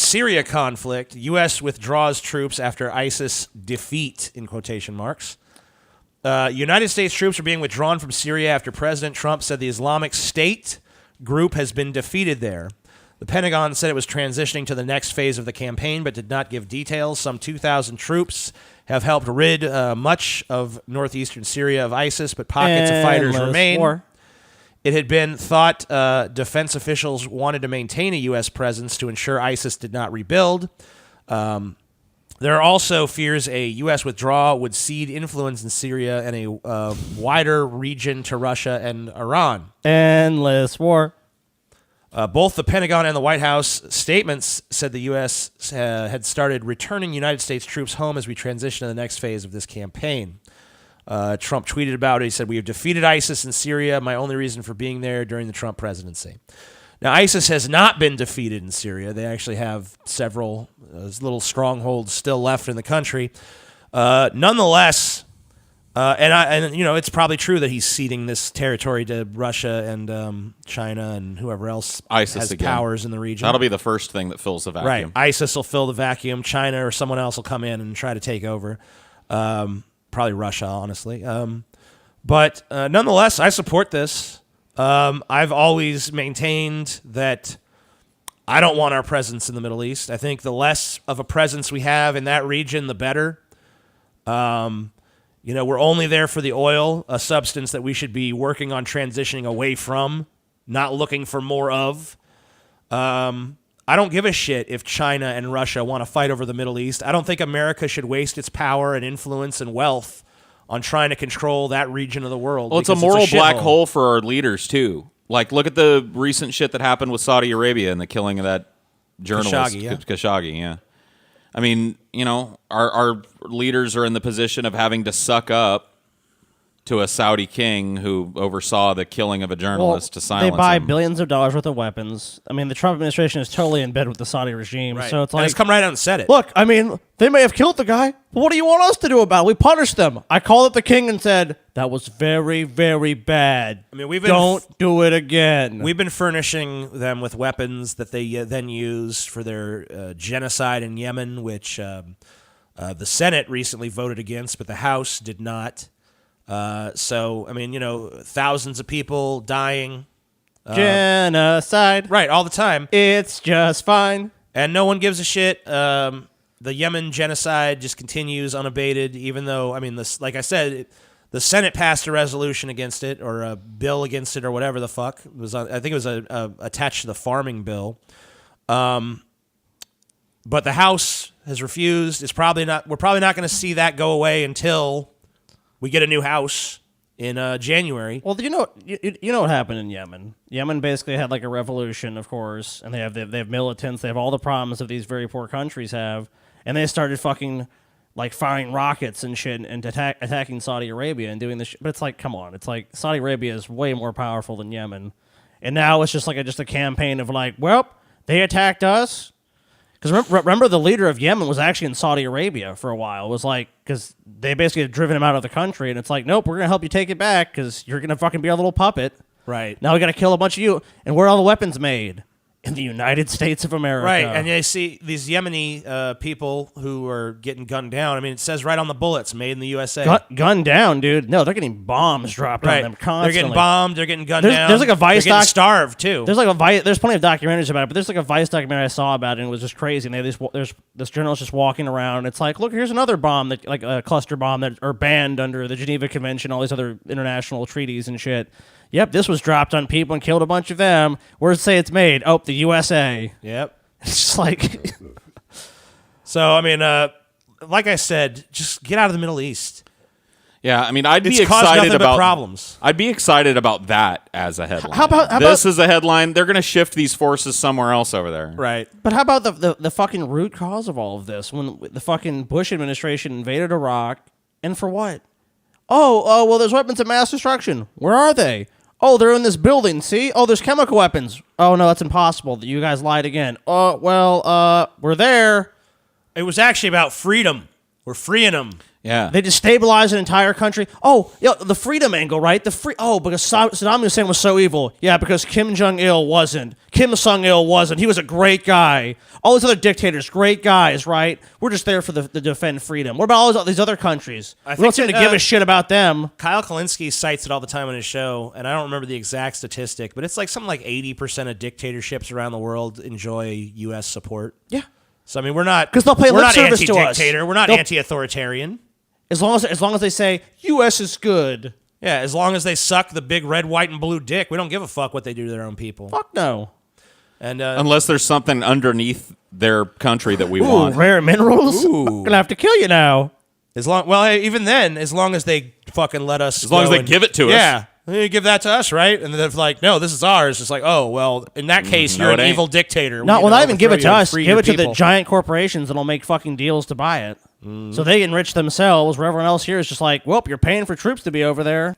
Syria conflict, U.S. withdraws troops after ISIS defeat, in quotation marks. United States troops are being withdrawn from Syria after President Trump said the Islamic State group has been defeated there. The Pentagon said it was transitioning to the next phase of the campaign, but did not give details. Some 2,000 troops have helped rid much of northeastern Syria of ISIS, but pockets of fighters remain. War. It had been thought defense officials wanted to maintain a U.S. presence to ensure ISIS did not rebuild. There are also fears a U.S. withdrawal would cede influence in Syria and a wider region to Russia and Iran. Endless war. Both the Pentagon and the White House statements said the U.S. Had started returning United States troops home as we transition to the next phase of this campaign. Trump tweeted about it. He said, "We have defeated ISIS in Syria. My only reason for being there during the Trump presidency." Now, ISIS has not been defeated in Syria. They actually have several little strongholds still left in the country. Nonetheless, and it's probably true that he's ceding this territory to Russia and China and whoever else ISIS has powers in the region. That'll be the first thing that fills the vacuum. Right. ISIS will fill the vacuum. China or someone else will come in and try to take over. Probably Russia, honestly. But nonetheless, I support this. I've always maintained that I don't want our presence in the Middle East. I think the less of a presence we have in that region, the better. We're only there for the oil, a substance that we should be working on transitioning away from, not looking for more of. I don't give a shit if China and Russia want to fight over the Middle East. I don't think America should waste its power and influence and wealth on trying to control that region of the world. Well, it's a moral black hole for our leaders, too. Like, look at the recent shit that happened with Saudi Arabia and the killing of that journalist. Khashoggi, yeah. I mean, our leaders are in the position of having to suck up to a Saudi king who oversaw the killing of a journalist to silence him. They buy billions of dollars worth of weapons. I mean, the Trump administration is totally in bed with the Saudi regime. Right. So it's like, and it's come right out and said it. Look, I mean, they may have killed the guy, but what do you want us to do about it? We punished them. I called up the king and said, that was very, very bad. I mean, don't do it again. We've been furnishing them with weapons that they then use for their genocide in Yemen, which the Senate recently voted against, but the House did not. Thousands of people dying. Genocide. Right, all the time. It's just fine. And no one gives a shit. The Yemen genocide just continues unabated, even though, like I said, the Senate passed a resolution against it, or a bill against it, or whatever the fuck. It was, I think it was attached to the farming bill. But the House has refused. We're probably not going to see that go away until we get a new house in January. Well, you know what happened in Yemen? Yemen basically had like a revolution, of course, and they have militants. They have all the problems that these very poor countries have, and they started fucking like firing rockets and shit and attacking Saudi Arabia and doing this shit. But it's like, come on, it's like Saudi Arabia is way more powerful than Yemen, and now it's just like a campaign of like, well, they attacked us. Because remember, the leader of Yemen was actually in Saudi Arabia for a while. It was like, because they basically had driven him out of the country, and it's like, nope, we're going to help you take it back because you're going to fucking be our little puppet. Right. Now we got to kill a bunch of you. And where are all the weapons made? In the United States of America. Right, and you see these Yemeni people who are getting gunned down. I mean, it says right on the bullets, made in the USA. Gunned down, dude. No, they're getting bombs dropped on them constantly. They're getting bombed, they're getting gunned down. There's like a Vice they're getting starved, too. There's plenty of documentaries about it, but there's like a Vice documentary I saw about it, and it was just crazy. And there's this journalist just walking around, and it's like, look, here's another bomb, like a cluster bomb that are banned under the Geneva Convention, all these other international treaties and shit. Yep, this was dropped on people and killed a bunch of them. Where does it say it's made? Oh, the USA. Yep. It's just like... So, like I said, just get out of the Middle East. Yeah, I'd be excited about problems. I'd be excited about that as a headline. How about this is a headline? They're going to shift these forces somewhere else over there. Right. But how about the fucking root cause of all of this? When the fucking Bush administration invaded Iraq, and for what? Oh, well, there's weapons of mass destruction. Where are they? Oh, they're in this building, see? Oh, there's chemical weapons. Oh, no, that's impossible. You guys lied again. Oh, well, we're there. It was actually about freedom. We're freeing them. Yeah. They destabilize an entire country. Oh, the freedom angle, right? Because Saddam Hussein was so evil. Yeah, because Kim Jong-il wasn't. Kim Sung-il wasn't. He was a great guy. All these other dictators, great guys, right? We're just there for the defend freedom. What about all these other countries? We don't seem to give a shit about them. Kyle Kalinske cites it all the time on his show, and I don't remember the exact statistic, but it's like something like 80% of dictatorships around the world enjoy U.S. support. Yeah. So I mean, we're not 'Cause they'll pay we're lip not service to us. anti-dictator. We're not anti-authoritarian. As long as they say U.S. is good. Yeah, as long as they suck the big red, white, and blue dick, we don't give a fuck what they do to their own people. Fuck no. And Unless there's something underneath their country that we want. Rare minerals. I'm gonna have to kill you now. Even then, as long as they fucking let us, As long as they give it to us. Yeah, they give that to us, right? And they're like, no, this is ours. It's like, oh well, in that case, No, you're it an ain't. evil dictator. Not even give it to us. Give Give it to the giant corporations that'll make fucking deals to buy it. So they enrich themselves, where everyone else here is just like, well, you're paying for troops to be over there.